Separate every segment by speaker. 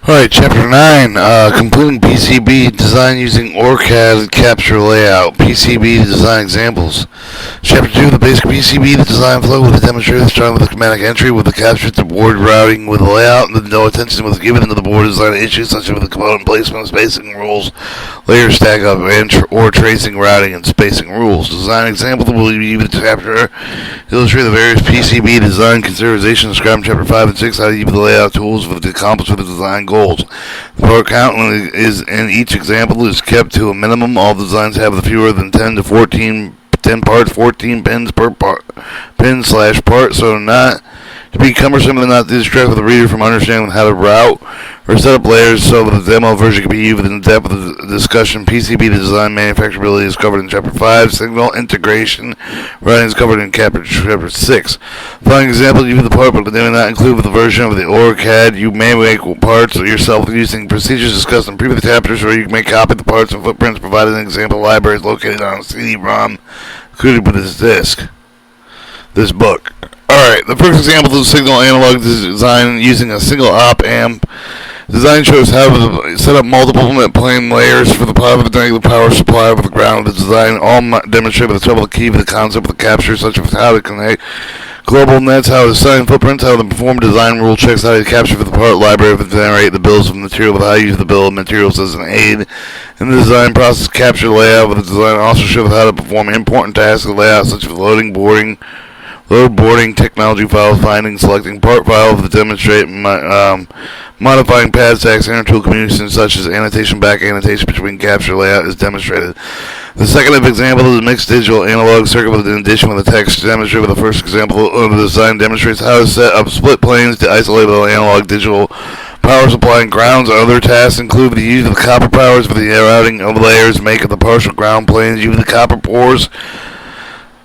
Speaker 1: Alright, Chapter 9, completing PCB design using Orcad capture layout, PCB design examples. Chapter 2, the basic PCB design flow with a demonstrator starting with the schematic entry with the capture to board routing with the layout, and no attention was given to the board design issues such as the component placement, spacing rules, layer stack up, or tracing routing and spacing rules. Design example will be used in chapter illustrate the various PCB design considerations described in Chapter 5 and 6, how to use the layout tools to accomplish the design goals. The part count is in each example is kept to a minimum. All designs have fewer than 10 to 14 parts, 14 pins per pin/part, so not to be cumbersome and not to distract the reader from understanding how to route or set up layers, so the demo version can be used in depth with the discussion. PCB design manufacturability is covered in Chapter 5. Signal integration routing is covered in Chapter 6. Following example, use the part, but they do not include with the version of the Orcad. You may make parts yourself using procedures discussed in previous chapters, or you may copy the parts and footprints provided in example libraries located on a CD-ROM included with this book. Alright, the first example is signal analog design using a single op-amp. Design shows how to set up multiple plane layers for the power supply with the ground. The design all demonstrate with the trouble key with the concept of the capture, such as how to connect global nets, how to assign footprints, how to perform design rule checks, how to capture for the part library to generate the bills of material, with how to use the bill of materials as an aid in the design process. Capture layout with the design also shows how to perform important tasks of layout, such as load boarding, technology files, finding, selecting part files to demonstrate, modifying pad stacks, intertool communications such as annotation, back annotation between capture layout is demonstrated. The second example is a mixed digital analog circuit with an addition with the text demonstrated with the first example of the design demonstrates how to set up split planes to isolate the analog digital power supply and grounds. Other tasks include the use of the copper powers for the routing of layers, making the partial ground planes, use the copper pores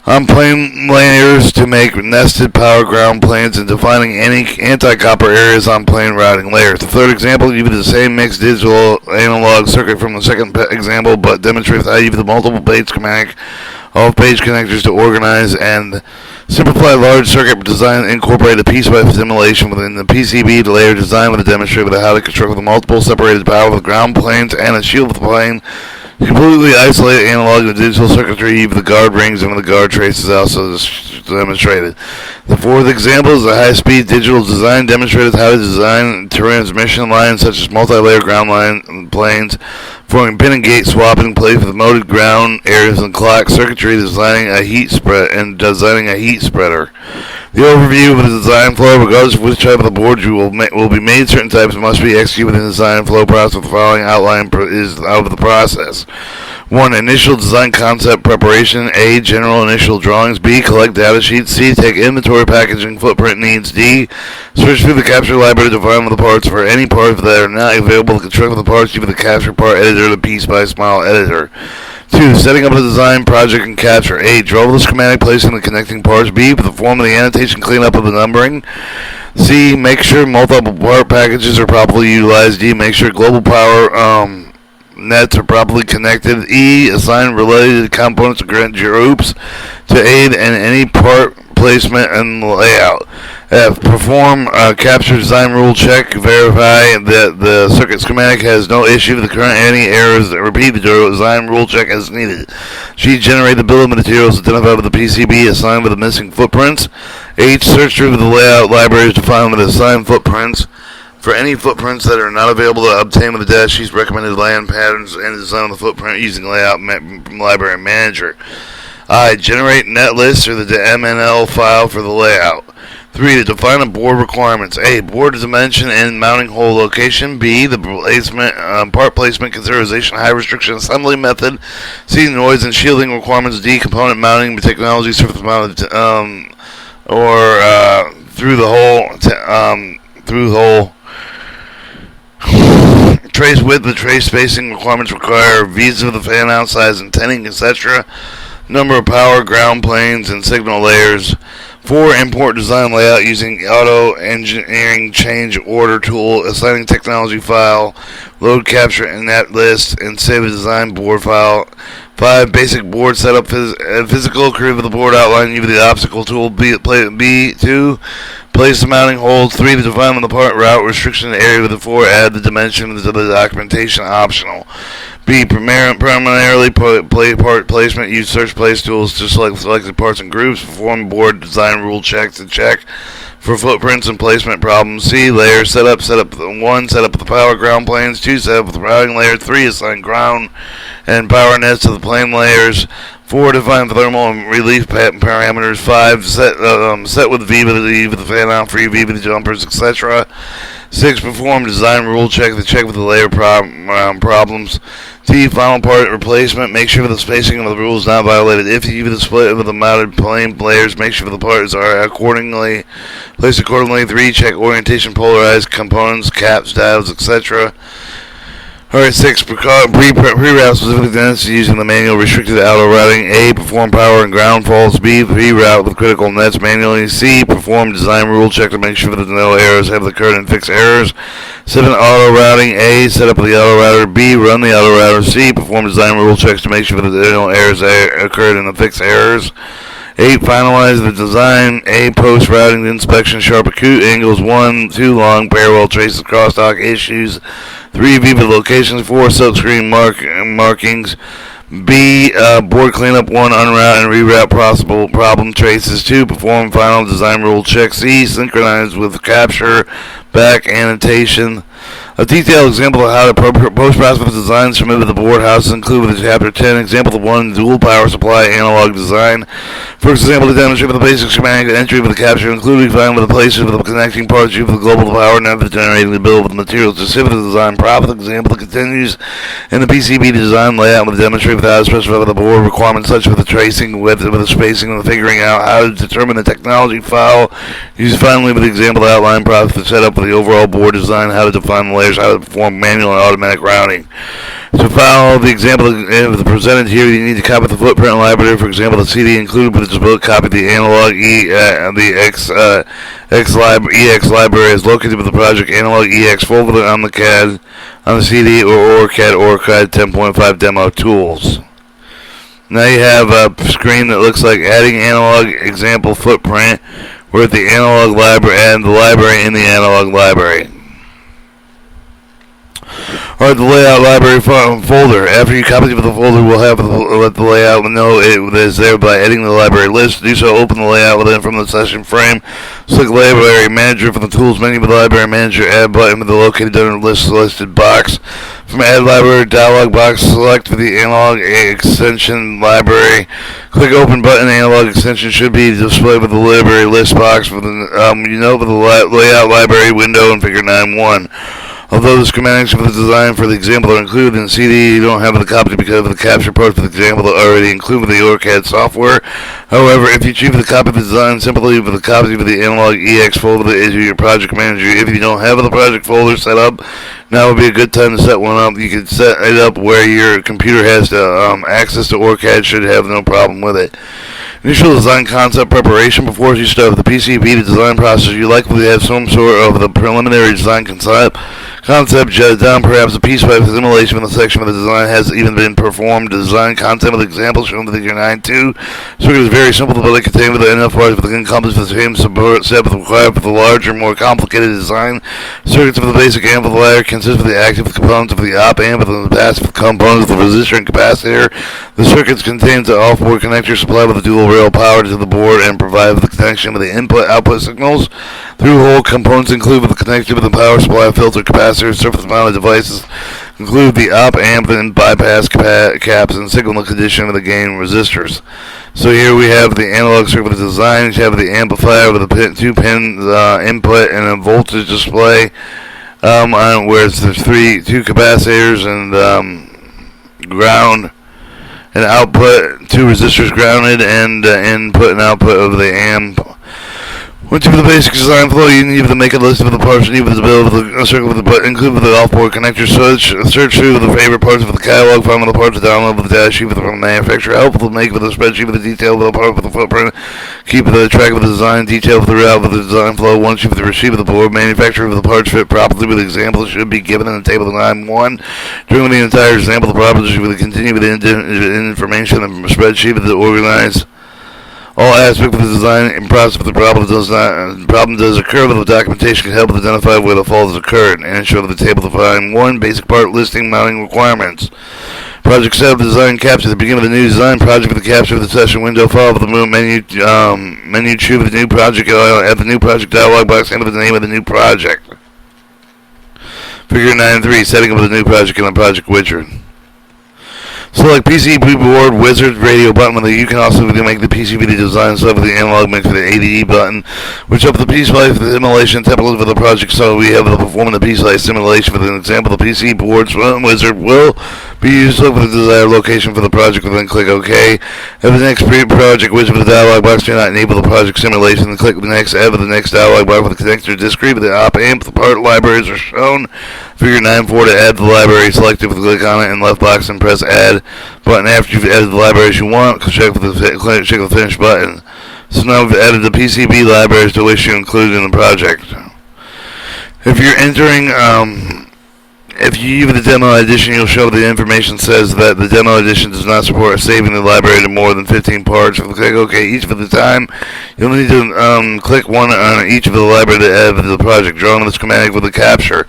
Speaker 1: on plane layers to make nested power ground planes, and defining any anti-copper areas on plane routing layers. The third example uses the same mixed digital analog circuit from the second example, but demonstrates how you use the multiple page schematic of page connectors to organize and simplify large circuit design, incorporate a piece-by-piece simulation within the PCB layer design with a demonstration of how to construct the multiple separated power with ground planes and a shield of the plane. Completely isolate analog and digital circuitry with the guard rings and the guard traces also demonstrated. The fourth example is a high-speed digital design demonstrated how to design transmission lines such as multi-layer ground line planes, forming pin and gate swapping place with molded ground areas and clock circuitry, designing a heat spreader. The overview of the design flow, regardless of which type of the board you will be made, certain types must be executed within the design flow process. The following outline is out of the process. 1. Initial design concept preparation. A. General initial drawings. B. Collect data sheets. C. Take inventory packaging footprint needs. D. Search through the capture library to find the parts for any parts that are not available. Construct the parts using the capture part editor, the piece by smile editor. 2. Setting up the design project and capture. A. Draw the schematic, placing the connecting parts. B. Perform the annotation, cleanup of the numbering. C. Make sure multiple part packages are properly utilized. D. Make sure global power nets are properly connected. E. Assign related components to groups to aid in any part placement and layout. F. Perform capture design rule check. Verify that the circuit schematic has no issue with the current any errors. Repeat the design rule check as needed. G. Generate the bill of materials identified with the PCB assigned with the missing footprints. H. Search through the layout libraries to find the assigned footprints. For any footprints that are not available to obtain with the data sheets, recommended land patterns and design of the footprint using layout library manager. I. Generate net lists or the MNL file for the layout. 3. To define the board requirements. A. Board dimension and mounting hole location. B. The placement, part placement consideration, high restriction assembly method. C. Noise and shielding requirements. D. Component mounting technology, surface mounted through the hole. Trace width, the trace spacing requirements require views of the fan out size and tinning, etc. Number of power, ground planes, and signal layers. 4. Import design layout using auto engineering change order tool, assigning technology file, load capture and net list, and save a design board file. 5. Basic board setup, physical, create the board outline using the obstacle tool. B. 2. Place the mounting holes. 3. To define the part route restriction area with the 4. Add the dimensions of the documentation optional. B. Primarily part placement. Use search place tools to select selected parts and groups. Perform board design rule checks and check for footprints and placement problems. C. Layer setup. 1. Set up the power ground planes. 2. Set up the routing layer. 3. Assign ground and power nets to the plane layers. 4. Define thermal and relief parameters. 5. Set with V with the fan out, free V with the jumpers, etc. 6. Perform design rule check to check with the layer problems. T. Final part replacement. Make sure the spacing of the rule is not violated. If you the split with the mounted plane layers, make sure the parts are placed accordingly. 3. Check orientation, polarized components, caps, dials, etc. Alright, 6. Pre-route specific identity using the manual restricted auto routing. A. Perform power and ground faults. B. Pre-route with critical nets manually. C. Perform design rule check to make sure that no errors have occurred and fix errors. 7. Auto routing. A. Set up the auto router. B. Run the auto router. C. Perform design rule checks to make sure that no errors occurred and fix errors. 8. Finalize the design. A. Post routing inspection. Sharp acute angles. 1. Too long parallel traces crosstalk issues. 3. View the locations. 4. Silkscreen markings. B. Board cleanup. 1. Unroute and reroute possible problem traces. 2. Perform final design rule check. C. Synchronize with capture back annotation. A detailed example of how to post-process designs submitted to the board houses included with Chapter 10. Example of 1. Dual power supply analog design. For example, to demonstrate the basic schematic entry with the capture including find with the places with the connecting parts used for the global power network generating the bill with the materials specific to the design profit. Example continues in the PCB design layout with demonstrate with how to specify the board requirements such as the tracing, width, with the spacing, and the figuring out how to determine the technology file. Use finally with the example outline process to set up with the overall board design, how to define the layers, how to perform manual and automatic routing. To follow the example presented here, you need to copy the footprint library. For example, the CD included with this book. Copy the analog EX library is located with the project analog EX folder on the CAD, on the CD, or Orcad 10.5 demo tools. Now you have a screen that looks like adding analog example footprint. We're at the analog library and the library in the analog library. Alright, the layout library folder. After you copy the folder, we'll have let the layout know it is there by editing the library list. To do so, open the layout within from the session frame. Select Library Manager from the Tools menu with the Library Manager Add button with the located under list selected box. From Add Library dialog box, select for the analog extension library. Click Open button. Analog extension should be displayed with the library list box for the for the layout library window in Figure 9.1. Although the schematics for the design for the example are included in the CD, you don't have the copy because of the capture parts for the example that are already included with the Orcad software. However, if you choose the copy of the design simply with the copy of the analog EX folder that is your project manager, if you don't have the project folder set up, now would be a good time to set one up. You can set it up where your computer has access to Orcad, should have no problem with it. Initial design concept preparation. Before you start with the PCB design process, you likely have some sort of the preliminary design concept jotted down, perhaps a piece by simulation when the section of the design has even been performed. The design concept with examples shown with Figure 9.2. Circuit is very simple, but it contains with enough parts with the encompass the same support set required for the larger, more complicated design. Circuits of the basic amplifier consist of the active components of the op amp and the passive components of the resistor and capacitor. The circuits contains the off-board connector supplied with a dual rail power to the board and provide the connection with the input-output signals. Through-hole components include with the connector with the power supply, filter, capacitor, surface-mounted devices include the op amp and bypass caps and signal condition of the gain resistors. So here we have the analog circuit with the design. You have the amplifier with a 2-pin input and a voltage display, where there's two capacitors and ground and output, 2 resistors grounded, and input and output of the amp. Once you have the basic design flow, you need to make a list of the parts you need with the build with the circle with the button, include with the off-board connector. Search through the favorite parts of the catalog, find the parts to download with the data sheet from the manufacturer. Helpful to make with a spreadsheet with the detail of the part with the footprint. Keep the track of the design detail throughout with the design flow. Once you have the receipt of the board, manufacturer of the parts fit properly with examples should be given in the table of 9.1. During the entire example, the properties will continue with the information in the spreadsheet with the All aspects of the design and process of the problem does occur, but the documentation can help identify where the fault has occurred and ensure that the table defines one basic part listing mounting requirements. Project setup design capture. At the beginning of the new design project, with the capture of the session window, follow the menu choose the new project at the new project dialog box, enter the name of the new project. Figure 9.3, setting up the new project in the project wizard. Select PCB board wizard radio button. You can also make the PCB design stuff with the analog mix for the ADE button, which up the PCB for the simulation template for the project. So we have the performing the PCB simulation for the example. The PC board wizard will be used to look for the desired location for the project. Then click OK. If the next project wizard for the dialog box do not enable the project simulation, then click the next add the next dialog box with the connector discrete with the op amp. The part libraries are shown. Figure 9.4 to add the library. Select it with click on it in left box and press add button after you've added the libraries you want. Check the finish button. So now we've added the PCB libraries to which you include in the project. If you're entering, if you use the demo edition, you'll show the information says that the demo edition does not support saving the library to more than 15 parts. If you click OK each for the time, you'll need to click one on each of the library to add to the project. Drawing the schematic with the capture.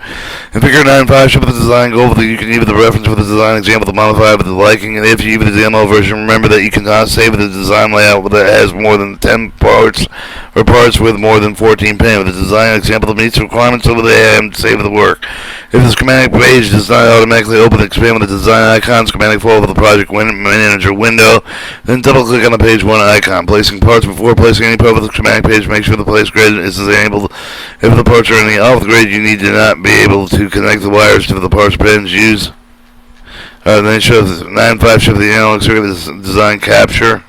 Speaker 1: In Figure 9.5, show the design goal. You can use the reference for the design example to modify with the liking. And if you use the demo version, remember that you cannot save the design layout that has more than 10 parts or parts with more than 14 pins. If the design example meets the requirements over there and save the work. If the schematic page does not automatically open and expand with the design icon, schematic folder of the project manager window, then double click on the page 1 icon. Placing parts before placing any part of the schematic page, make sure the place grid is disabled. If the parts are in the off grid, you need to not be able to connect the wires to the parts pins used. Then it shows 9.5 shows the analog circuit design capture.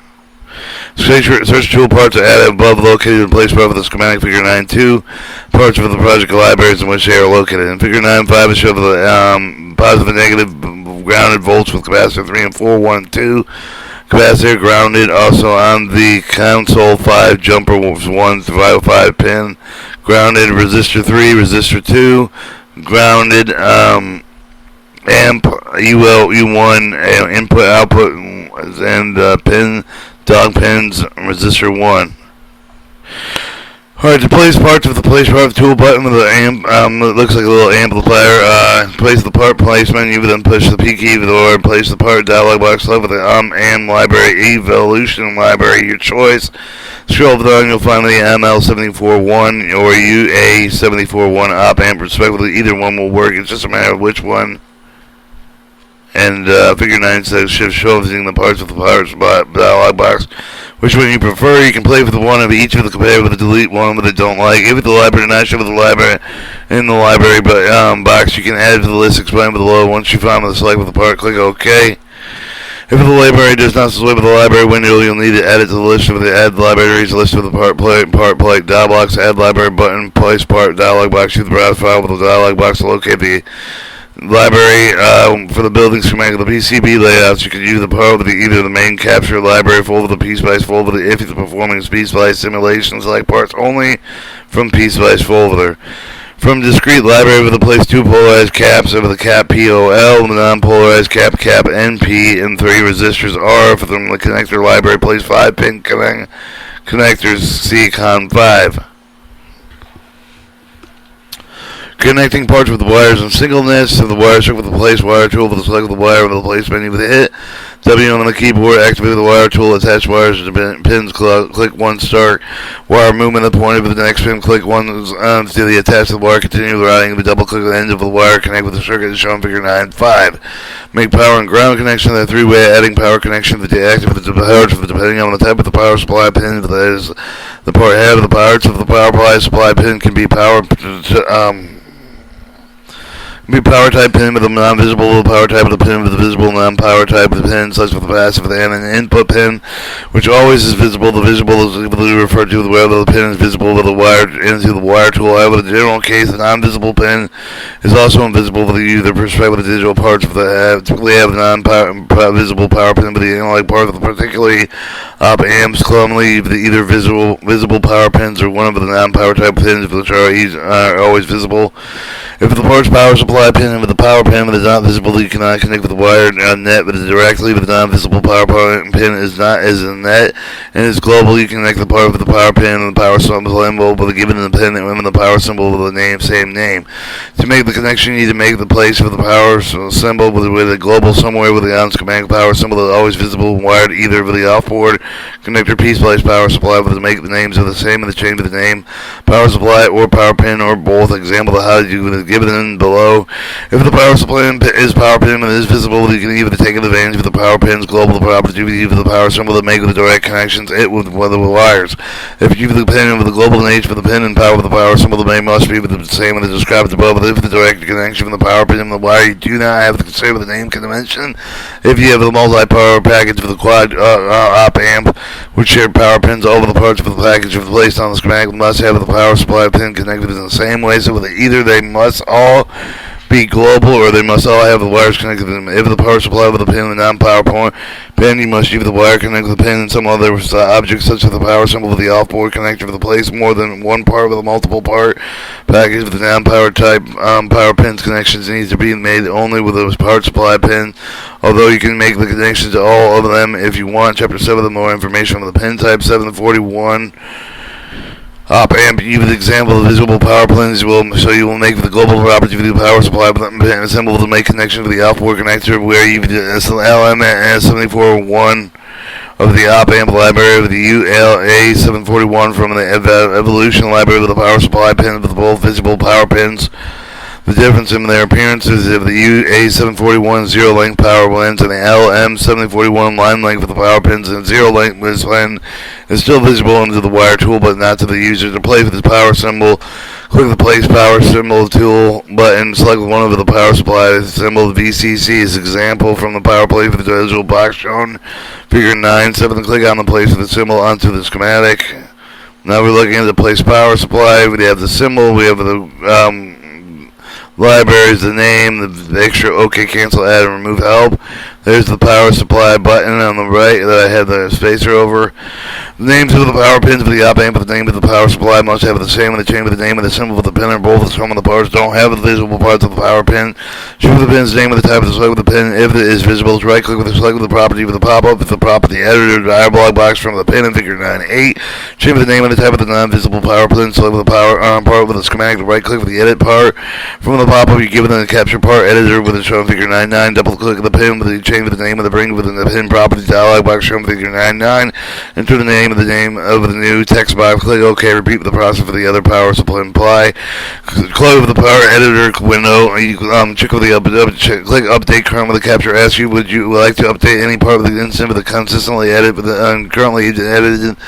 Speaker 1: Search tool parts are added above located in place above the schematic. Figure 9.2 parts of the project libraries in which they are located. In Figure 9.5 it shows the positive and negative grounded volts with capacitor 3 and 4, 1 and 2. Capacitor grounded also on the console 5 jumper 1 through 5 pin. Grounded resistor 3, resistor 2. Grounded amp U1 input output and pin dog pins resistor 1. Alright, to place parts with the place part tool button with the amp, it looks like a little amplifier. Place the part placement, you then push the P key or place the part dialog box left with the AM library, evolution library, your choice. Scroll over down, you'll find the ML741 or UA741 op amp respectively. Either one will work, it's just a matter of which one. And Figure 9 says showing the parts of the parts dialog box. Which one you prefer? You can play with one of each of the compare with the delete one that they don't like. If the library not show with the library in the library box, you can add to the list explained below. Once you find the select with the part, click OK. If the library does not select with the library window, you'll need to add it to the list of the add libraries list of the part plate dialog box, add library button, place part dialog box. Use the browse file with the dialog box to locate the library for the building schematic of the PCB layouts. You can use the part of either the main capture library folder, the PSpice folder, if it's performing PSpice simulations like parts only from PSpice folder. From discrete library with the place 2 polarized caps over the cap POL, the non-polarized cap NP, and 3 resistors R. From the connector library, place 5 pin connectors CCON 5. Connecting parts with the wires in singleness. So the wire circle with the place wire tool for the select of the wire with the place menu with the hit W on the keyboard. Activate the wire tool. Attach wires to the pins. Click 1 start wire movement. At the point of the next pin. Click 1 to the attach the wire. Continue routing. Double click the end of the wire. Connect with the circuit as shown in Figure 9.5. Make power and ground connection. The 3-way adding power connection to deactivate the power depending on the type of the power supply pin. If that is the part head of the power to the power supply pin can be power power type pin with a non-visible power type of the pin with a visible non-power type of the pin, such with the passive and an input pin, which always is visible. The visible is referred to whether the pin is visible with the wire into the wire tool. However, in the general case, the non-visible pin is also invisible with the user perspective. The digital parts of the typically have the non-visible power pin, but the analog part of the particularly op amps commonly either visible power pins or one of the non-power type pins, which are always visible. If the parts power supply supply pin with the power pin that is not visible. You cannot connect with the wire net, but directly with the non-visible power pin is not as a net and is global. You can connect the part with the power pin and the power symbol with a given pin and the power symbol with the same name. To make the connection, you need to make the place for the power symbol with a global somewhere with the on-schematic power symbol that is always visible and wired either with the off-board connector piece place power supply with to make the names of the same in the chain of the name power supply or power pin or both. Example of how to do it given below. If the power supply is power pin and is visible, you can either take advantage of the power pin's global property with the power symbol to make the direct connections with the wires. If you use the pin with the global nature for the pin and power with the power symbol, the name must be with the same as described above. If the direct connection from the power pin and the wire, you do not have to consider the name convention. If you have the multi-power package for the quad op amp with shared power pins, all of the parts of the package are placed on the schematic must have the power supply pin connected in the same way, so that either they must all be global or they must all have the wires connected to them. If the power supply with the pin and non-power pin, you must use the wire connected to the pin and some other object such as the power symbol with the off-board connector for the place more than one part with a multiple part package with the non-power type power pins connections needs to be made only with those power supply pin, although you can make the connections to all of them if you want. Chapter 7, more information on the pin type. 741 op amp, use the example of visible power pins so you will make the global property of the power supply pin symbol to make connection to the off-board connector where you LM and 741 of the op amp library with the ULA 741 from the evolution library with the power supply pin with both visible power pins. The difference in their appearance is if the UA741 zero length power lens and the LM741 line length with the power pins and zero length lens is still visible into the wire tool but not to the user. To play with this power symbol, click the place power symbol tool button, select one of the power supply symbol. The VCC is example from the power plate for the digital box shown figure 9. 7. Click on the place of the symbol onto the schematic. Now we're looking at the place power supply. We have the symbol, we have the libraries, the name, the extra OK, cancel, add, and remove help. There's the power supply button on the right that I had the spacer over. The names of the power pins for the op amp and the name of the power supply must have the same in the chain with the name of the symbol of the pin or both. The sum of the parts don't have the visible parts of the power pin. Choose the pin's name with the type of the select with the pin. If it is visible, right click with the select with the property with the pop-up. If the property editor dialog box from the pin in figure 9.8. Change the name and the type of the non-visible power pin. Select with the power part with the schematic. Right click with the edit part. From the pop-up, you give it the capture part editor with the shown figure 9.9. Double click the pin with the change with the name of the bring within the pin property dialog box shown figure 9.9. Enter the name of the new text box. Click OK. Repeat the process for the other power supply. Close the power editor window. You check with the click update current with the capture. Ask you would you like to update any part of the instance with the consistently edit with the currently edited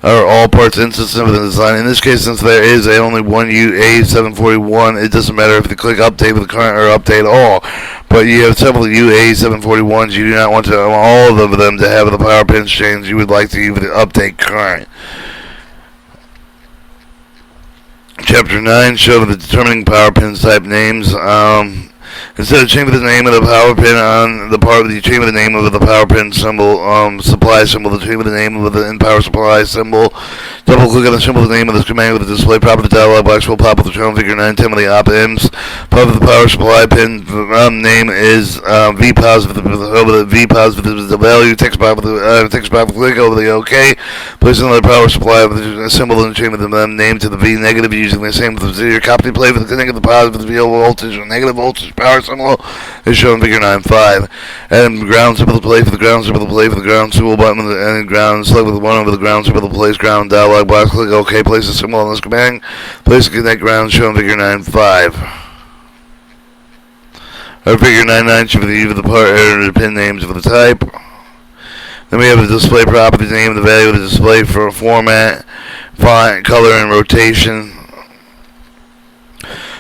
Speaker 1: or all parts instances of the design. In this case, since there is only one UA741, it doesn't matter if you click update with the current or update all. But you have several UA741s. You do not want all of them to have the power pins changed. You would like to use the update current. Chapter 9, show the determining power pins type names. Instead of changing the name of the power pin on the part, you change the name of the power pin symbol, supply symbol, the change the name of the power supply symbol. Double click on the symbol, the name of the command with the display property dialog box will pop up with the shown figure 910 of the op amps. Part of the power supply pin name is V positive. Over the V positive is the value. Text box with the click over the OK. Place another power supply with the symbol and change the name to the V negative using the same procedure. Copy play with the negative positive with the voltage or negative voltage power symbol is shown figure 9.5. And ground symbol to play for the ground symbol to play for the ground symbol button and ground select with one over the ground symbol to place ground dialog box. Click OK. Place the symbol on this command. Place the connect ground shown figure 9.5. Or figure 9.9 should be the part editor the pin names for the type. Then we have the display property name, the value of the display for format, font, color, and rotation.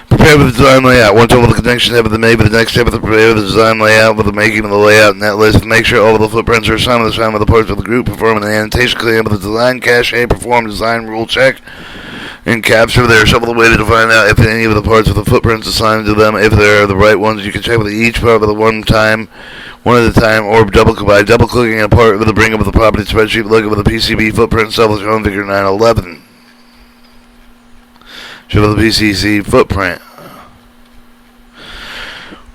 Speaker 1: Prepare for the design layout. Once all the connections have been made, for the next step is to prepare the design layout with the making of the layout net list. Make sure all of the footprints are assigned with the sign of the parts of the group. Perform an annotation claim with the design cache. Perform design rule check and capture. There are several ways to find out if any of the parts of the footprints assigned to them, if they are the right ones. You can check with each part with one at a time, or by double clicking a part with the bring up of the property spreadsheet. Look at the PCB footprint cell shown figure 911. Show the PCC footprint.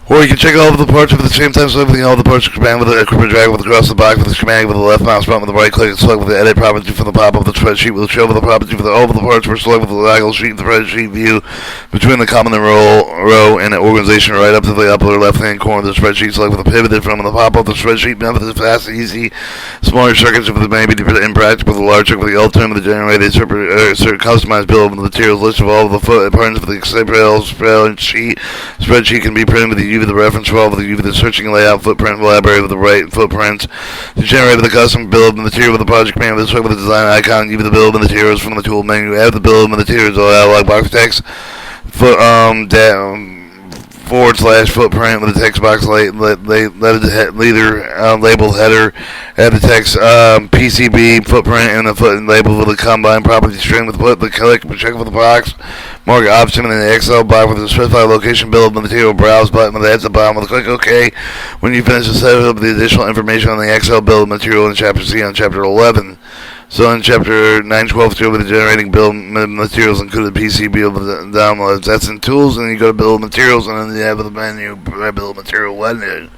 Speaker 1: Or you can check all of the parts at the same time, selecting all the parts with command with the drag with across the box with the schematic with the left mouse button with the right click and select with the edit property from the pop-up of the spreadsheet will show with the property for all of the parts were select with the diagonal sheet the spreadsheet view between the column and row and the organization right up to the upper left hand corner of the spreadsheet. Select with the pivoted from the pop-up of the spreadsheet method is fast, easy, smaller circuits with the maybe impractical with the large circuit with the alternative the generated customized bill of the materials list of all of the footprints for the spreadsheet can be printed with the UV the reference for all of the UV the searching layout footprint library with the right footprints to generate with the custom bill of material with the project command with the design icon UV the bill of materials from the tool menu add the bill of materials dialog box text /footprint with the text box labeled header, add the text PCB footprint and the foot labeled with a combined property string with the click check with the box, mark option in the Excel box with the specified location bill of the material browse button with the heads up bottom with a click OK. When you finish the setup of the additional information on the Excel bill of material in Chapter C on Chapter 11. So in Chapter 912, you'll be generating bill materials included PCB of the downloads. That's in Tools, and you go to Bill of Materials, and then you have the menu Bill of Material 1.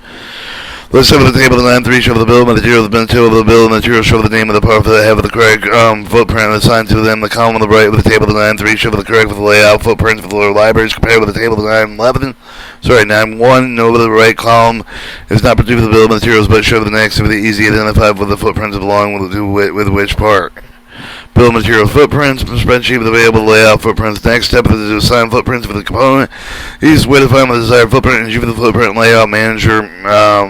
Speaker 1: Let's show the table of the 9.3, show the bill of material, the bill of the bill of material, show the name of the part that have the correct footprint assigned to them, the column on the right with the table of the 9.3, show the correct with the layout footprints for the lower libraries compared with the table of the 9.11. 9.1, know the right column is not produced with the bill of materials, but show the next to be easy identified with the footprints belong with which part. Bill of material footprints, spreadsheet with available layout footprints. Next step is to assign footprints for the component. Easiest way to find the desired footprint is use the footprint layout manager,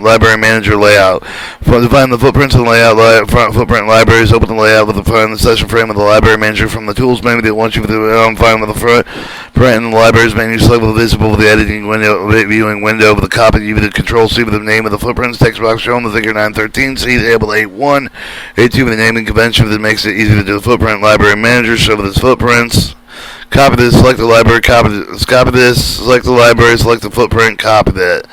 Speaker 1: library manager layout. To find the footprints and layout front footprint libraries, open the layout with the find the session frame with the library manager from the tools menu that wants you to find with the front print and the libraries menu. Select with the visible with the editing window, viewing window with the copy. Use the control C with the name of the footprints. Text box shown the figure 913. C table 8.1, 8.2 with the naming convention that makes it easy to do the footprint library manager. Show with its footprints. Copy this, select the library, copy this, select the library, select the footprint, copy that.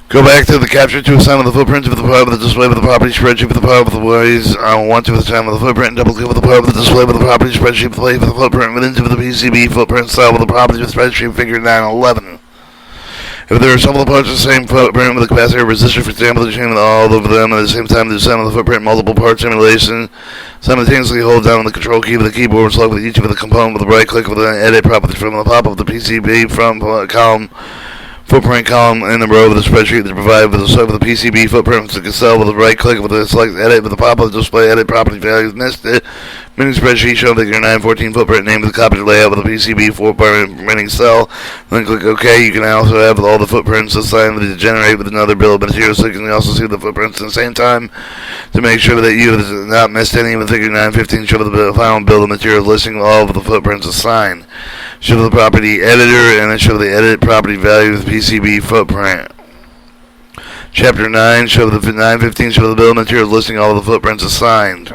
Speaker 1: Go back to the capture to assign with the footprints of the part of the display with the property spreadsheet with the part of the ways want to assign with the footprint, double click with the part of the display with the property spreadsheet play with the footprint within to the PCB footprint style with the property with spreadsheet figure 911. If there are several parts of the same footprint with a capacitor resistor, for example, the chain with all of them at the same time to assign with the footprint multiple part simulation, simultaneously hold down the control key with the keyboard, select with each of the component with the right click with the edit property from the pop of the PCB from column. Footprint column in the row of the spreadsheet that provided with the select with the PCB footprint to cell with the right click with the select edit with the pop-up display edit property values missed it. Mini spreadsheet showing figure 914 footprint name of the copy layout with the PCB footprint cell. Then click OK. You can also have all the footprints assigned to generate with another bill of materials, so you can also see the footprints at the same time to make sure that you have not missed any of the figure 915. Show the final bill of materials listing all of the footprints assigned. Show the property editor and then show the edit property value with PCB footprint. Chapter 9, show the 915, show the bill of materials listing all of the footprints assigned.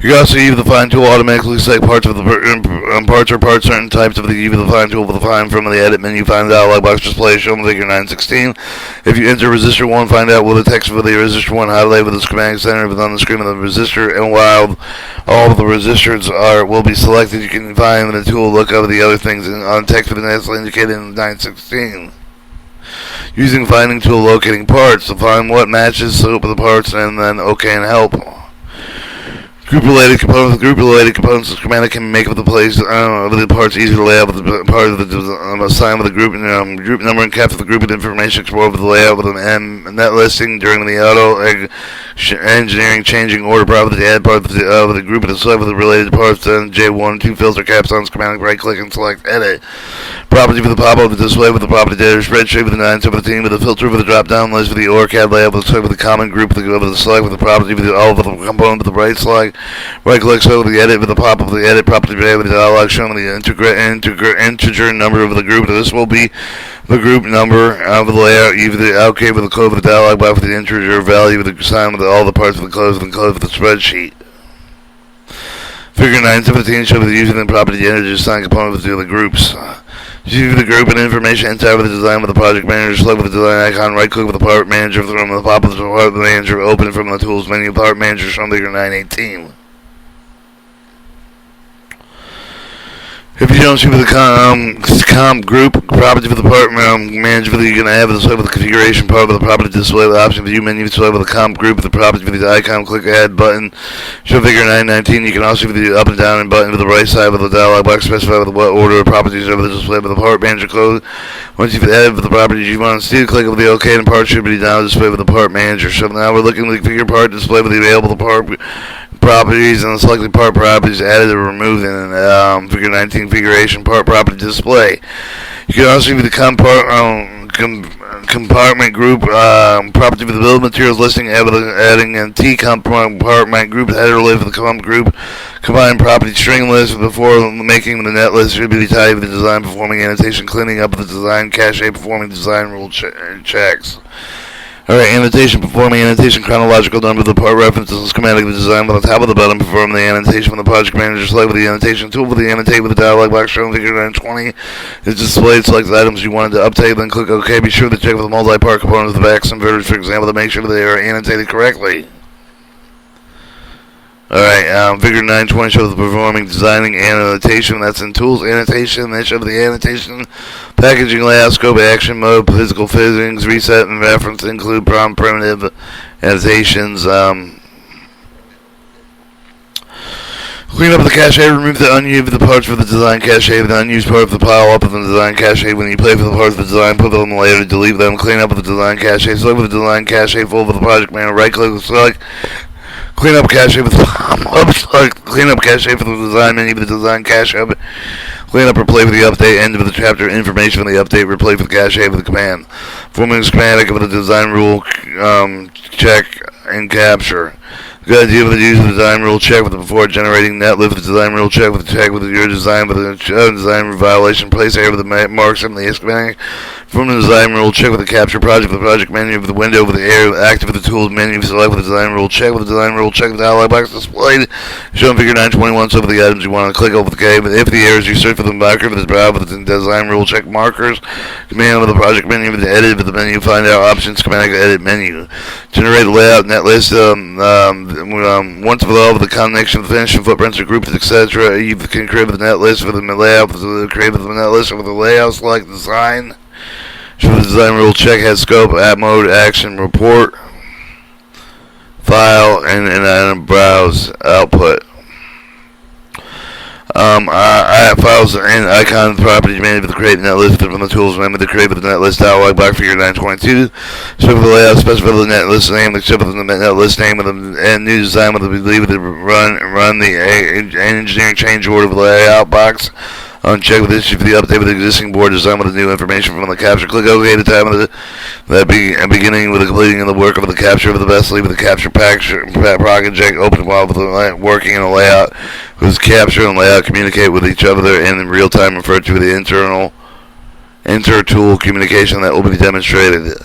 Speaker 1: You can also use the find tool automatically select parts of the parts certain types of the use the find tool for the find from the edit menu find dialog box display show the figure 916. If you enter resistor 1, find out what the text for the resistor 1 highlighted with the schematic center on the screen of the resistor, and while all of the resistors will be selected, you can find in the tool look over the other things on text for the next indicated in 916. Using finding tool locating parts to find what matches scope of the parts and then OK and help. Group-related components. Group-related components. The schematic can make up the place of the parts easy to lay out with the part of the assigned with the group number and capture the group with information explored with the layout with an M net listing during the auto engineering changing order property to add part of the group and select with the related parts. Then J1 2 filter caps on schematic right click and select edit. Property for the pop-up, the display with the property data spreadsheet with the 917 with the filter with the drop-down list with the Orcad layout with the common group with the select with the property with all of the component with the right select. Right click so with the edit with the pop of the edit property with the dialog showing the integer number of the group. This will be the group number of the layout. Either the OK with the code with the dialog box with the integer value with the sign with all the parts of the close with the code with the spreadsheet. Figure 917 shows the using the property integer sign component with the other groups. View the group and information inside with the design with the project manager. Select with the design icon. Right click with the part manager from the pop of the part manager. Open from the tools menu. Part manager shown figure 918. If you don't see with the comp group property for the part manager, you're going to have display with the configuration part of the property display with the option view menu display with the comp group with the property for the icon, click add button. Show figure 919. You can also see the up and down button to the right side with the dialog box specify with what order of properties over the display with the part manager code. Once you've added the properties you want to see, click over the OK and the part should be down display with the part manager. So now we're looking at the figure part display with the available part properties and the selected part properties added or removed in figure 19 configuration part property display. You can also view the compartment group property for the build materials listing, adding a T compartment group header list for the comp group combined property string list before making the net list should be tied with the design performing annotation, cleaning up the design cache performing design rule checks. Alright, annotation, performing annotation, chronological number of the part references and schematic of the design on the top of the button, perform the annotation from the project manager, select with the annotation tool for the annotate with the dialog box showing figure 920 is displayed, select the items you wanted to update, then click OK. Be sure to check with the multi-part components of the backs inverters, for example, to make sure they are annotated correctly. Alright, figure 920 shows the performing, designing, annotation. That's in tools, annotation. They show the annotation, packaging, layout, scope, action, mode, physical fittings, reset, and reference include prompt, primitive annotations. Clean up the cache, remove the unused parts for the design cache, the unused part of the pile up of the design cache. When you play for the parts of the design, put them later, delete them, clean up the design cache, select with the design cache, full of the project manager, right click, select. Clean up cache for the clean up cache for the design menu for the design cache hub. Clean up replay for the update end of the chapter information for the update replay for the cache for the command. Forming schematic of the design rule check and capture. Good idea with the use of the design rule check with the before generating net lift the design rule check with your design with the design violation place area with the marks on the schematic. From the design rule check with the capture project with the project menu with the window with the area active with the tools menu select with the design rule check with the design rule check the dialog box displayed showing figure 921 so for the items you want to click over the K. But if the errors you search for the marker with the design rule check markers command with the project menu with the edit with the menu find out options schematic edit menu generate the layout net list once for all of the connection finish and footprints or groups etc. You can create the net list for the layout create the net list with the layout select design. Show the design rule check has scope, app mode, action, report, file, and browse output. Files and icon properties made with the create net list from the tools made with the create with the net list dialog box figure 922. Show for the layout, specify the net list name, except for the net list name with and new design with the leave it run the engineering change order with the layout box. Uncheck with issue for the update with the existing board design with the new information from the capture. Click OK to time of beginning with the completing of the work of the capture of the best leave with the capture project open while with the working in the layout whose capture and layout communicate with each other and in real time referred to the inter-tool communication that will be demonstrated.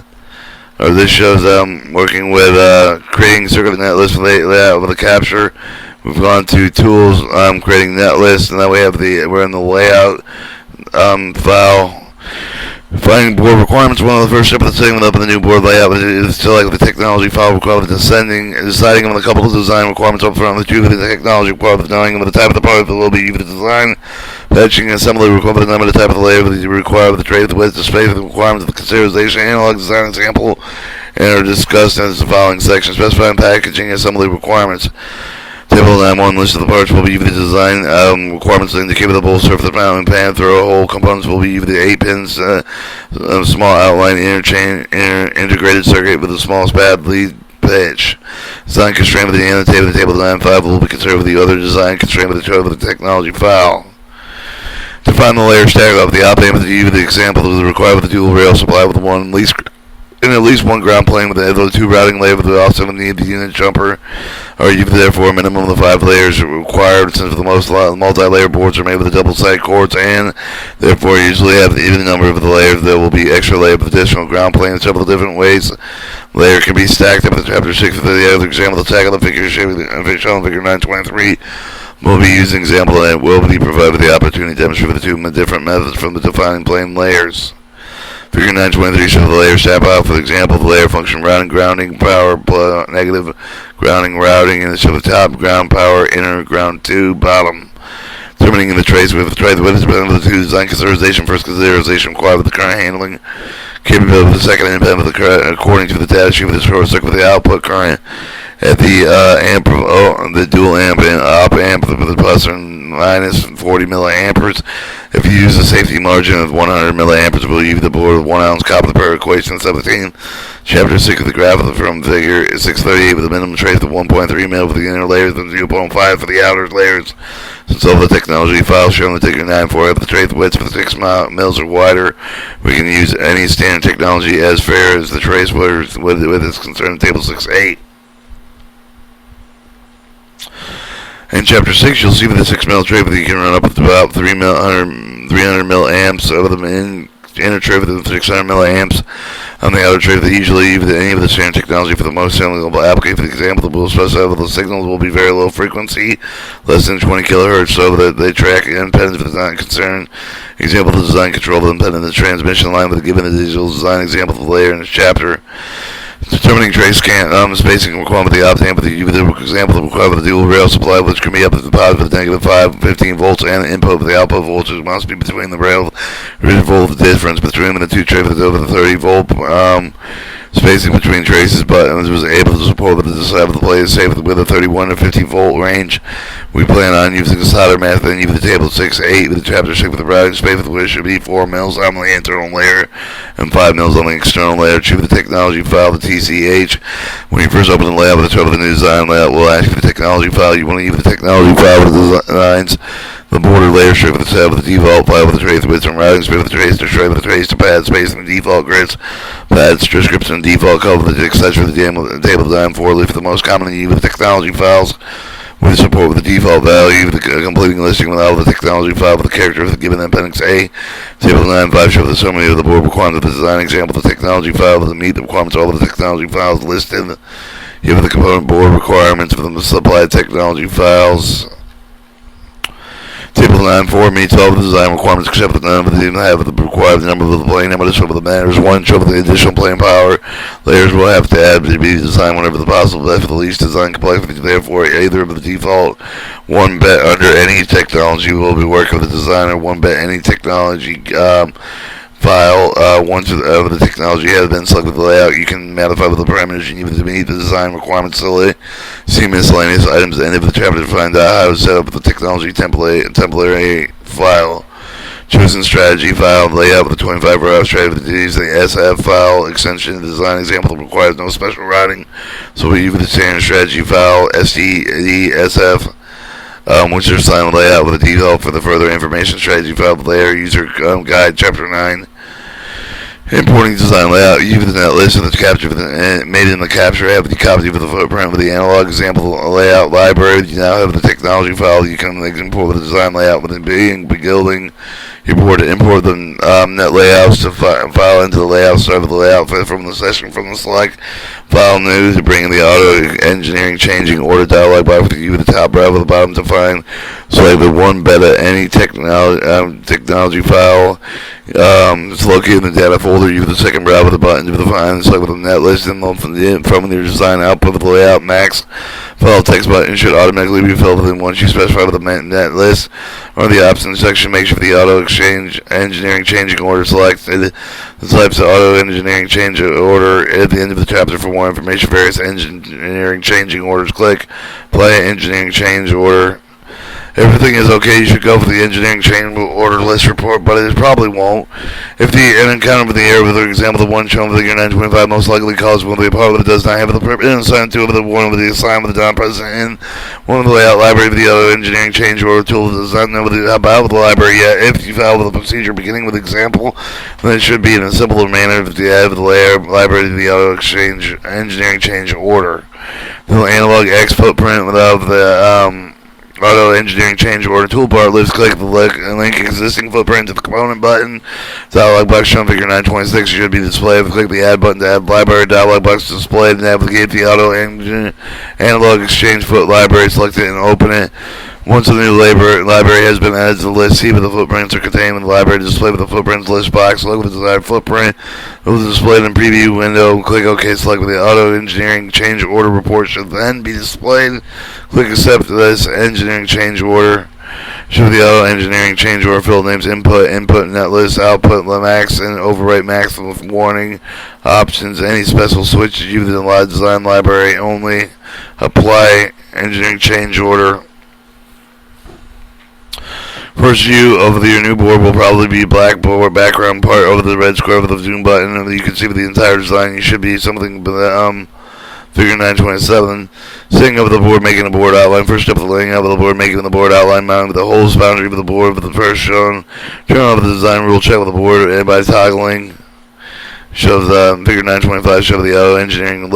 Speaker 1: This shows working with creating circuit net list layout with the capture. We've gone to tools, creating net list, and now we're in the layout file. Finding board requirements. One of the first steps of setting up in the new board layout is select the technology file requirement deciding on the couple of design requirements up front. The two of the technology requirement, knowing the type of the part that will be the design, patching and assembly requirement, the number, the type of the layer that you require with the tray, the width, the space, the requirements of the consideration, analog design example, and are discussed in the following section. Specifying packaging and assembly requirements. Table 9-1 list of the parts will be the design requirements indicate with the bowl surface mounting pan throw hole components will be the 8 pins small outline integrated circuit with a small spad lead pitch. Design constraint with the annotated with the table 9-5 will be considered with the other design constraint with the technology file. Define the layer stack of the op amp with the example of the required with the dual rail supply with one least in at least one ground plane with the two routing layer with the also need the unit jumper, or you therefore a minimum of the 5 layers required since the most multi-layer boards are made with the double side cords and therefore usually have the even number of the layers. There will be extra layer with additional ground plane in several different ways. Layer can be stacked up in chapter 6 for the other example. The tag of the figure shown in figure 923 will be used example and will be provided the opportunity to demonstrate the two different methods from the defining plane layers. Figure 923 shows the layer step out. For example, the layer function routing, grounding, power, negative, grounding, routing, and show the top, ground, power, inner, ground 2, bottom. Determining the trace, we have tried the width of the two design consideration. First consideration required with the current handling capability of the second independent of the current, according to the data sheet with the short circuit with the output current at the amp, the dual amp and op amp with the plus and minus 40 milliamperes. If you use a safety margin of 100 milliamperes, we'll use the board with 1 ounce copper per equation 17. Chapter 6 of the graph from figure 638 with a minimum trace of 1.3 mil for the inner layers and 0.5 for the outer layers. Since all the technology files shown in the figure 9.4 have the trace widths for the 6 mils or wider, we can use any standard technology as fair as the trace width is concerned in table 6.8. In chapter 6, you'll see with the 6 mil tray that you can run up to about 300 milliamps of the inner tray with the 600 milliamps on the outer tray. That usually with any of the standard technology for the most scalable application. For the example, the will specify that the signals will be very low frequency, less than 20 kilohertz, so that they track impedance if it's not concerned. Example, the design control of the impedance in the transmission line with given the digital design example of the layer in this chapter. Determining trace spacing requirement of the op amp with the example of the requirement of the dual rail supply, which can be up to the positive, negative 15 volts, and the input of the output voltage must be between the rail volt difference between the two traces over the 30 volt spacing between traces buttons was able to support the design of the plate safe with a 31 to 50 volt range. We plan on using the solder method and using the table 6.8 with the chapter 6 with the routing space with which should be 4 mils on the internal layer and 5 mils on the external layer. Choose the technology file, the TCH. When you first open the layout with the trouble of the new design layout, we'll ask you the technology file. You want to use the technology file with the designs. The border layer strip with the tab with the default file with the trace widths and routing space with the trace to tray with the trace to pad space and the default grids, pads, description, and default code with the etc. The table design for leaf. The most commonly used technology files with support with the default value, the completing listing with all the technology file with the character of the given appendix A. Table 9.5 shows the summary of the board requirements of the design example. The technology file doesn't meet the requirements of all of the technology files listed. Give the component board requirements for the supplied technology files. Table 9.4 meets all of the design requirements except that none of them have the required number of the plane number. This over the matters. One, show the additional plane power layers will have to add to be designed whenever the possible best for the least design complexity. Therefore, either of the default one bet under any technology will be working with the designer. One bet any technology file. Once the technology has been selected with the layout, you can modify with the parameters you need to meet the design requirements. See miscellaneous items at the end of the chapter to find out how to set up the technology template file. Choosing strategy file, layout with the 25 route strategy with the SF file, extension, design example requires no special routing. So we use the standard strategy file, SDSF. Which is assigned layout with a default for the further information strategy file layer user guide chapter 9. Importing design layout, use the net list of the capture made in the capture app. The copy of the footprint with the analog example layout library. You now have the technology file. You can import the design layout within building. You import the net layouts to file into the layout. Start with the layout from the session from the select file new to bring in the auto engineering changing order dialog box with you the top right with the bottom to find. Select the one beta any technology file. It's located in the data folder. Use the second browser with the button to find. Select with the net list and from your design output of the layout max file text button should automatically be filled in once you specify with the net list or the options section. Make sure the auto exchange engineering changing order selected. The types of auto engineering change order at the end of the chapter. For more information, various engineering changing orders, click play engineering change order. Everything is okay, you should go for the engineering change order list report, but it probably won't. If an encounter with the error with, for example, the one shown with figure 925 most likely caused one of the part that does not have the permit assigned to it, the one with the assignment with the not present in one of the layout library of the other engineering change order tool does not know about the library yet. If you file with a procedure beginning with example, then it should be in a simpler manner if you have the layer library of the auto exchange engineering change order. The analog X footprint without the auto engineering change order toolbar lists. Click the link existing footprint to the component button. Dialog box shown figure 926 should be displayed. Click the add button to add library. Dialog box displayed. Navigate the auto analog exchange foot library. Select it and open it. Once the new library has been added to the list, see what the footprints are contained in the library. Display with the footprints list box. Look with the desired footprint. It was displayed in preview window. Click OK. Select with the auto engineering change order report should then be displayed. Click accept this engineering change order. Show the auto engineering change order field names input, net list, output, max, and overwrite max with warning options. Any special switches you the design library only. Apply engineering change order. First view of your new board will probably be black board background part over the red square with the zoom button, and you can see with the entire design. You should be something figure 927. Setting up the board, making the board outline. First step of the laying out of the board, making the board outline, mounting with the holes boundary of the board with the first shown. Turn off the design rule check with the board and by toggling. Shows figure 925. Show the auto engineering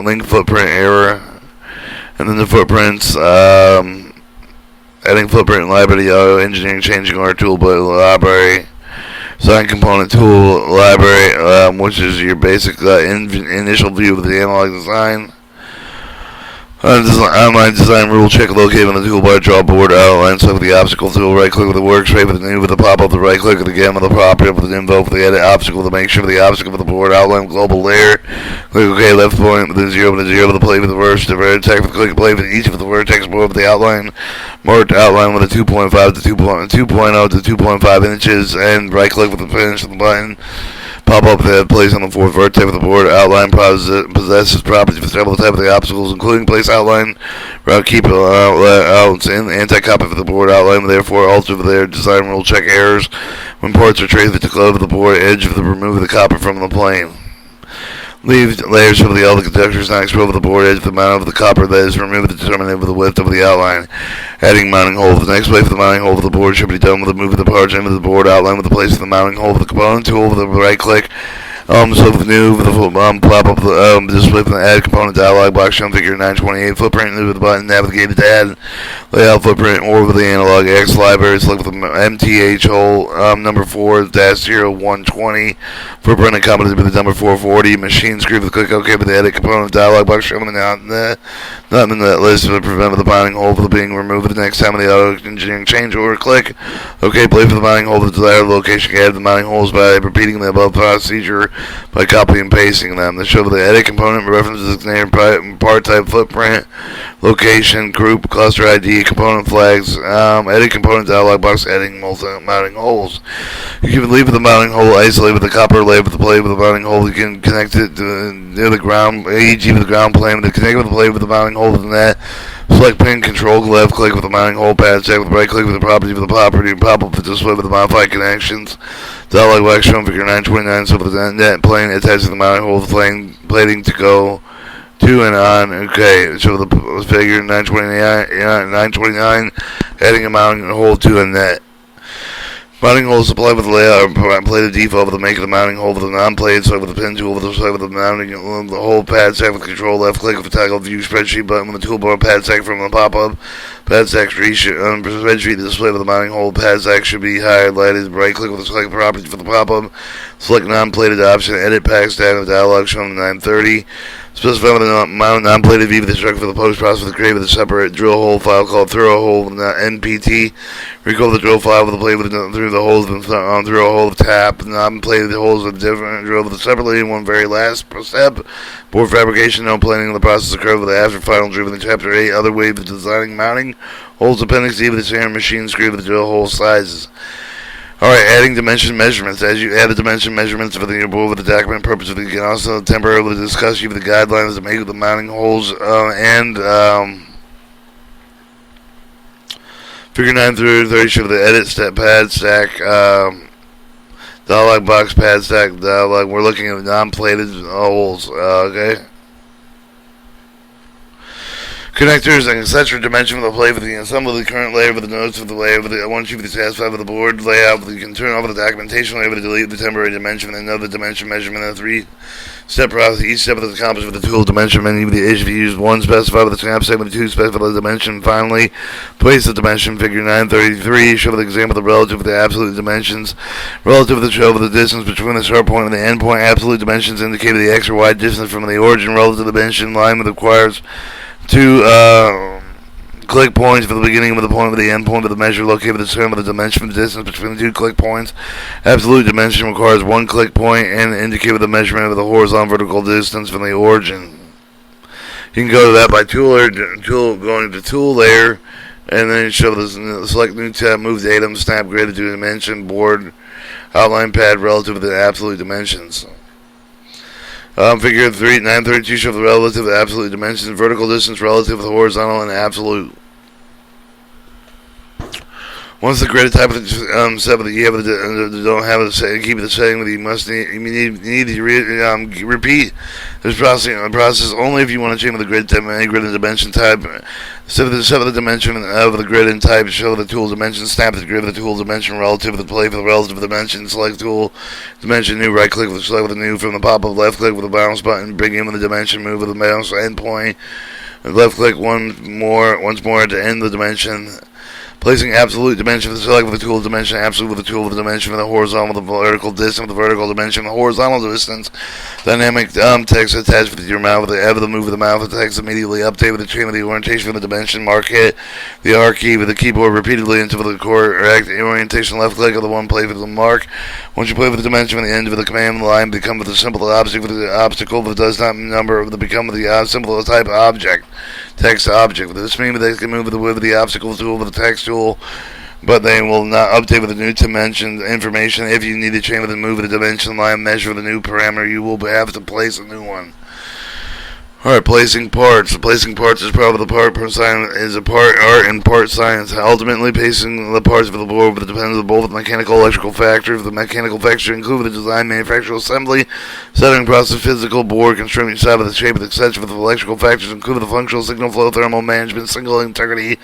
Speaker 1: link footprint error, and then the footprints. Adding footprint library, auto engineering changing order tool, but library, design component tool library, which is your basic initial view of the analog design. Online design rule check located on the toolbar, draw board outline, select the obstacle tool, right click with the workspace with the new with the pop up, the right click with the gamma, the property with the info for the edit obstacle to make sure the obstacle with the board outline global layer. Click OK, left point with the 0 with the 0 with the play with the verse, the vertex with click play with each of the vertex board with the outline, marked outline with a 2.5 to 2.0 to 2.5 inches, and right click with the finish of the button. Pop up that place on the fourth vertex of the board. Outline possesses properties for several types of the obstacles, including place outline, route keep out, and anti-copy for the board outline. Therefore, alter their design rule check errors when parts are traced to clove of the board edge of the remove the copper from the plane. Leave layers of the other conductors not exposed the board edge of the mount of the copper that is removed to determine the width of the outline. Adding mounting hole. The next way for the mounting hole of the board should be done with the move of the parts into the board outline with the place of the mounting hole of the component tool with the right click. So with the new, with the pop up the display from the add component dialog box shown figure 928 footprint, with the button navigated to add layout footprint or with the analog X library. Select the MTH hole number 4-0120 footprint accompanied with the number 440 machine screw with click OK with the edit component dialog box shown not in that list to prevent the mounting hole from being removed. The next time of the auto engineering change order, click OK, play for the mounting hole to the desired location. Add the mounting holes by repeating the above procedure by copying and pasting them. They show the edit component references designated part type, footprint, location, group, cluster ID, component flags, edit component dialog box, adding mounting holes. You can leave the mounting hole isolated with the copper layer with the plate with the mounting hole. You can connect it to near the ground, AEG with the ground plane, with the connect with the plate with the mounting hole with the net. Select pin, control, left click with the mounting hole pad, check with the right click with the property of the property, and pop up the display with the modified connections. Dialog box shown figure 929, so with the net plane attached to the mounting hole, the plating to go to and on. Okay, so the figure 929, adding a mounting hole to a net. Mounting hole supplied with the layout plated default with the make of the mounting hole with the non-plated side with the pin tool with the side with the mounting the hole pad stack with control left click with the toggle view spreadsheet button with the toolbar pad stack from the pop-up pad stack spreadsheet the display with the mounting hole pad stack should be highlighted. Right click with the select properties for the pop-up. Select non-plated option. Edit pack stack with dialog shown in 930. Specify with the mount non-plated view with the structure for the post-process with the create with a separate drill hole file called through hole with NPT. Recall the drill file with the plate with through the holes and through a hole of tap. Non-plated holes with different drill with separately in one very last step. Board fabrication, no planning of the process occurred with the after final driven in chapter 8. Other way of designing mounting holes appendix D with the same machine screw with the drill hole sizes. Alright, adding dimension measurements. As you add the dimension measurements for your board with the document purpose, you can also temporarily discuss you with the guidelines to make the mounting holes and figure 9 through 30 show the edit step pad stack dialog box pad stack dialog. We're looking at non-plated holes. Okay. Connectors and etc. Dimension of the plate with the assemble the current layer with the notes of the layer with the once you've satisfied with the board layout, you can turn over the documentation layer to delete the temporary dimension and another dimension measurement in a 3-step process. Each step is accomplished with the tool dimension menu with the issue. If you use 1 specified with the snap segment, 2 specified with the dimension. Finally, place the dimension figure 933. Show the example of the relative with the absolute dimensions. Relative to the show of the distance between the start point and the end point. Absolute dimensions indicate the x or y distance from the origin. Relative dimension line that requires 2 click points for the beginning of the point of the end point of the measure located with the term of the dimension of the distance between the 2 click points. Absolute dimension requires 1 click point and indicate with the measurement of the horizontal vertical distance from the origin. You can go to that by going to tool layer, And then you show this, select new tab, move the item, snap grid to dimension, board, outline pad relative to the absolute dimensions. Figure 932 show the relative to absolute dimensions, vertical distance relative to the horizontal and absolute. Once the grid type of the set that you have don't have it set, keep the setting that you need to repeat this process only if you want to change the grid type and grid and dimension type. Set the dimension of the grid and type. Show the tool dimension. Snap the grid of the tool dimension relative to the play for the relative dimension. Select tool dimension new. Right click with select with the new from the pop up. Left click with the mouse button. Bring in with the dimension. Move with the mouse endpoint. Left click once more to end the dimension. Placing absolute dimension, select with the tool dimension, absolute with the tool of the dimension, and the horizontal with the vertical distance, with the vertical dimension, the horizontal distance, dynamic text attached with your mouth, with the ebb of the move of the mouth, the text immediately update with the chain of the orientation of the dimension, mark hit, the R key with the keyboard repeatedly until the correct orientation, left click of the one play with the mark. Once you play with the dimension from the end of the command line, become with the simple object with the obstacle that does not number of the become with the simple type object. Text object. This means they can move with the obstacle tool with the text tool, but they will not update with the new dimension information. If you need to change with the move of the dimension line measure with a new parameter, you will have to place a new one. Alright, placing parts. Placing parts is probably the part science is a part art and part science. Ultimately, placing the parts of the board depends on both mechanical and electrical factors. The mechanical factors include the design, manufacture, assembly, setting process, physical board, construction side of the shape of the extension. With the electrical factors include the functional signal flow, thermal management, single integrity,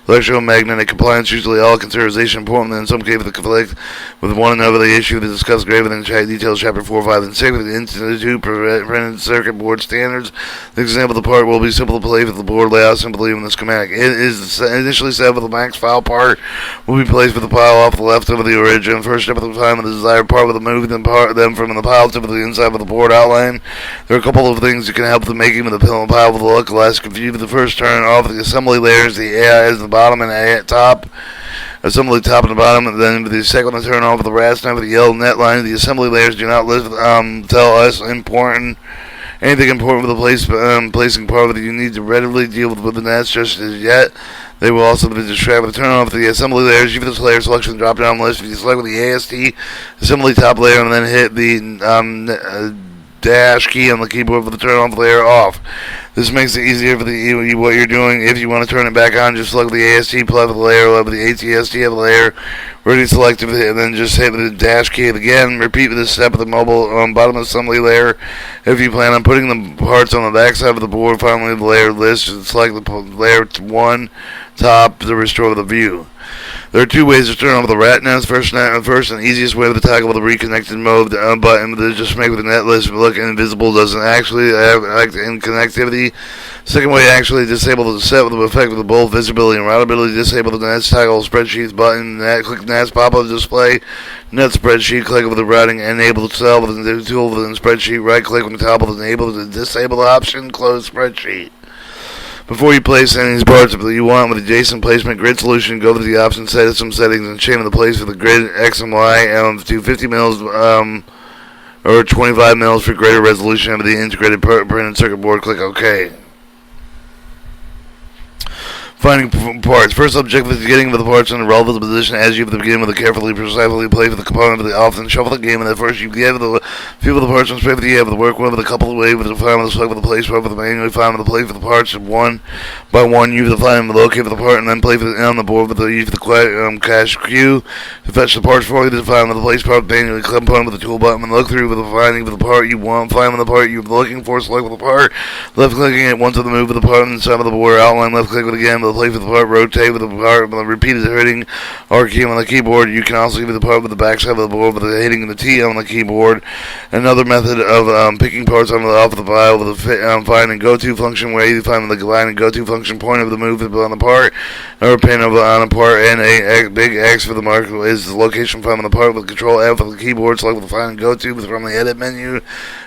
Speaker 1: electromagnetic compliance. Usually, all consideration important. In some cases, the conflict with one another. The issue that discussed greater than details chapter 4, 5, and 6 with the Institute printed circuit board standards. The example of the part will be simple to play with the board layout simply in the schematic. It is initially set with the max file part will be placed with the pile off the left of the origin. First step at the time of the desired part with the moving them from the pile to the inside of the board outline. There are a couple of things that can help the making of the pile with the look less confused. The first turn off the assembly layers, the A is the bottom and A at top. Assembly top and the bottom, and then the second one turn off the RAS with the yellow net line. The assembly layers do not tell us anything important with the placing part that you need to readily deal with the nets just as yet. They will also be distracted. Turn off the assembly layers. Use this layer selection drop down list. If you select with the AST assembly top layer and then hit the dash key on the keyboard for the turn off layer off. This makes it easier for what you're doing. If you want to turn it back on, just select the AST plug with the layer, with the ATST of the layer, ready selected, and then just hit the dash key again. Repeat this step of the mobile bottom assembly layer. If you plan on putting the parts on the back side of the board, finally the layer list, select the layer 1 top to restore the view. There are two ways to turn off the rat nest. First and easiest way with the toggle with the reconnected mode button to just make the net list look invisible doesn't actually act in connectivity. Second way, actually disable the set with the effect with the both visibility and routability. Disable the net toggle spreadsheets button. Click Nets pop-up display. Net spreadsheet. Click with the routing. Enable cell with the tool within spreadsheet. Right click on the top with enable the disable option. Close spreadsheet. Before you place any parts that you want with adjacent placement grid solution, go to the option system settings and change the place for the grid X and Y to 50 mils or 25 mils for greater resolution of the integrated printed circuit board. Click OK. Finding parts. First objective is getting the parts in the relevant position as you begin with a carefully, precisely play with the component of the often shuffle the game, and at first you get the few of the parts and spray with the with the work with a couple of ways with the find with the select with the place with the manually find with the play for the parts one by one. You the find the locate for the part and then play for the on the board with the use the cache queue to fetch the parts for you to find with the place part manually component with the tool button and look through with the finding for the part you want. Find with the part you're looking for. Select with the part. Left clicking it once on the move of the part inside of the board outline. Left click with again. Play with the part, rotate with the part, with the repeated hitting R key on the keyboard. You can also give the part with the backside of the board with the hitting the T on the keyboard. Another method of picking parts off of the file with the find and go to function where you find the line and go to function point of the move on the part, or pin on a part, and a big X for the mark is the location find on the part with control F of the keyboard. Select the find and go to from the edit menu.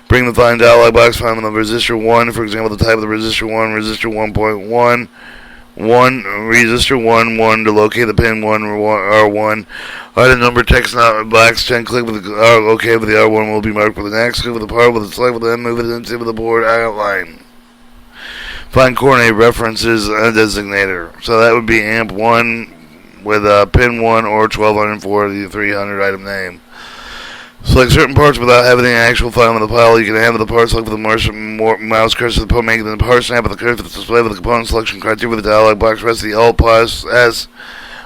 Speaker 1: Bring the find dialog box, find on the resistor 1, for example, the type of the resistor 1, resistor 1.1. 1 resistor 1 to locate the pin 1 R1. Item number text box 10. Click with the OK with the R1 will be marked with the next. Click with the part with the select with the move it into the board outline. Find coordinate references designator. So that would be amp 1 with pin 1 or 1204, the 300 item name. Select certain parts without having the actual file in the pile. You can have the parts select with the mouse cursor to the making the part snap with the cursor to display with the component selection criteria with the dialog box. Press the Alt plus S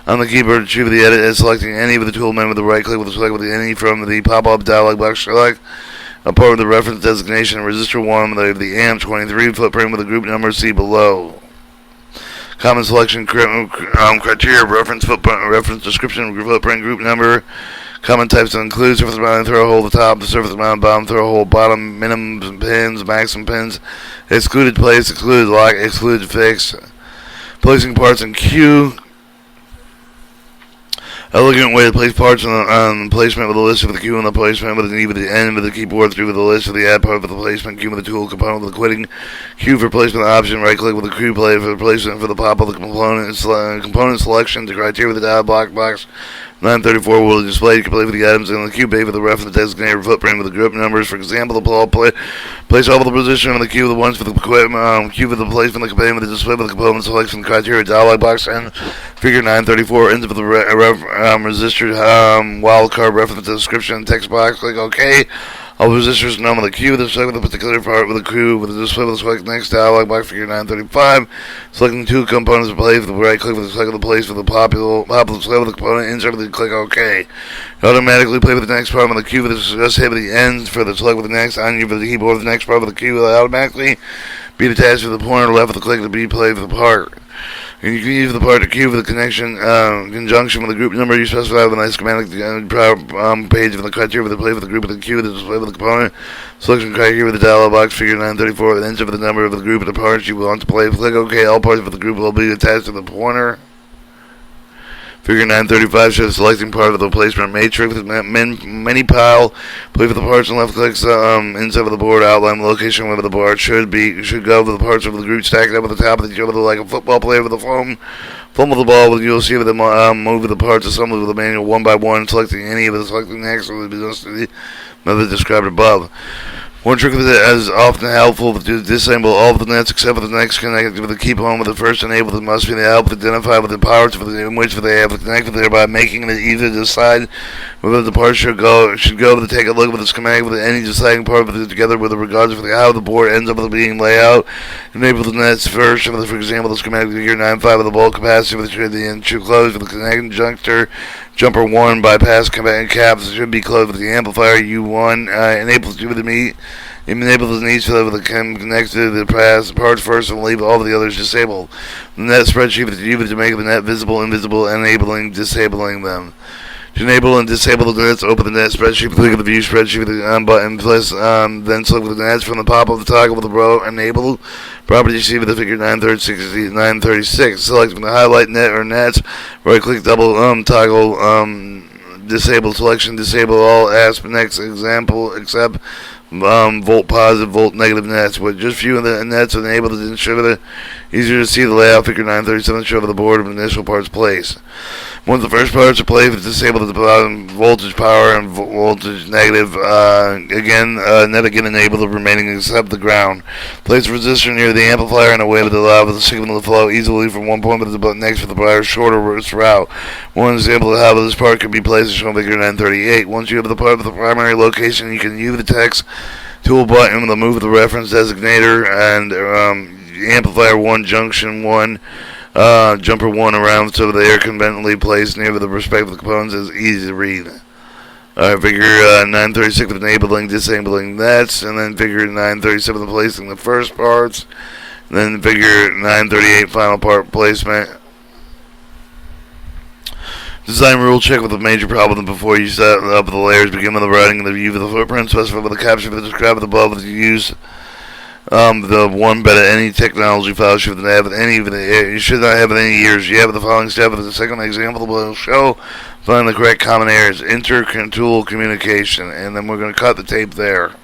Speaker 1: on the keyboard to achieve the edit and selecting any of the tool menu with the right click with the select with the any from the pop-up dialog box. Select a part with the reference designation and resistor 1 with the amp 23 footprint with the group number see below. Common selection criteria, reference footprint, reference description, footprint, group number. Common types to include surface mount throw hole at the top, the surface mount bottom throw hole bottom, minimum pins, maximum pins, excluded place, excluded lock, excluded fix. Placing parts in queue. Elegant way to place parts on placement with a list of the queue and the placement with an E with the end of the keyboard through with the list of the add part with the placement queue with the tool component with the quitting queue for placement option. Right click with the queue plate for the placement for the pop of the component selection. The criteria with the dialog box 934 will display complete with the items in the queue bay with the reference designator footprint with the group numbers. For example, place all of the position on the queue with the ones for the queue with the placement of the component with the display with the component selection criteria dialog box and figure 934 ends with the resistor wildcard reference description text box. Click OK. All resistors known on the queue with the select with the particular part with the queue with the display with the select next dialog box figure 935. Selecting two components to play with the right click with the select of the place with the pop of the select with the component insert with the click OK. Automatically play with the next part on the queue with the just hit with the ends for the select with the next on you for the keyboard with the next part of the queue will automatically be attached with the pointer left with the click to be played with the part. And you can use the part to queue for the connection conjunction with the group number you specify with a nice schematic page of the criteria with the play with the group of the queue with the display with the component selection criteria with the dialog box figure 934 with enter for the number of the group of the parts you want to play. Click OK. All parts of the group will be attached to the pointer. Figure 935 shows selecting part of the placement matrix with mini pile. Play with the parts and left clicks inside of the board. Outline the location where the board should go with the parts of the group stacked up at the top of the shoulder like a football player with a fumble the ball. You'll see with the move of the parts assembled with the manual one by one, selecting any of the selecting next or the method described above. One trick that is often helpful to disassemble all of the nets except for the next connected with the keep on with the first enabled. It must be the help to identify with the parts in which they have connected, thereby making it easy to decide whether the parts should go to take a look with the schematic with any deciding part of it together with regards to how the board ends up with being layout. Enable the nets first, for example, the schematic figure 9.5 with the bulk capacity with the end should close with the connecting junctor. Jumper 1 bypass caps should be closed with the amplifier U1. Enables you with the meat. Enables the needs for the connected to the parts first and leave all of the others disabled. The net spreadsheet with you to make the net visible, invisible, enabling, disabling them. To enable and disable the nets, open the net spreadsheet, click on the view spreadsheet with the button, then select the nets from the pop of the toggle with the row enable. Property sheet with the figure 936. Select from the highlight net or nets. Right click double toggle disable selection, disable all next example except volt positive, volt negative nets. With just few of the nets enabled to ensure easier to see the layout. Figure 937 show the board of initial parts place. Once the first parts are played, it's disabled at the bottom, voltage power and voltage negative. Net again enabled the remaining except the ground. Place the resistor near the amplifier in a way that allows the signal to flow easily from one point to the next with the brighter, shorter route. One example of how this part can be placed is shown in figure 938. Once you have the part of the primary location, you can use the text tool button to move the reference designator and amplifier 1, junction 1. Jumper 1 around so they are conveniently placed near the respective components is easy to read. Figure 936 with enabling, disabling nets, and then figure 937 placing the first parts, and then figure 938 final part placement. Design rule check with a major problem before you set up the layers. Begin with the writing and the view of the footprint. Specify with the caption for the describe above with the use. The one better any technology file should not have any. You should not have any years. You have the following step. The second example will show. Find the correct common errors. Inter-tool communication, and then we're going to cut the tape there.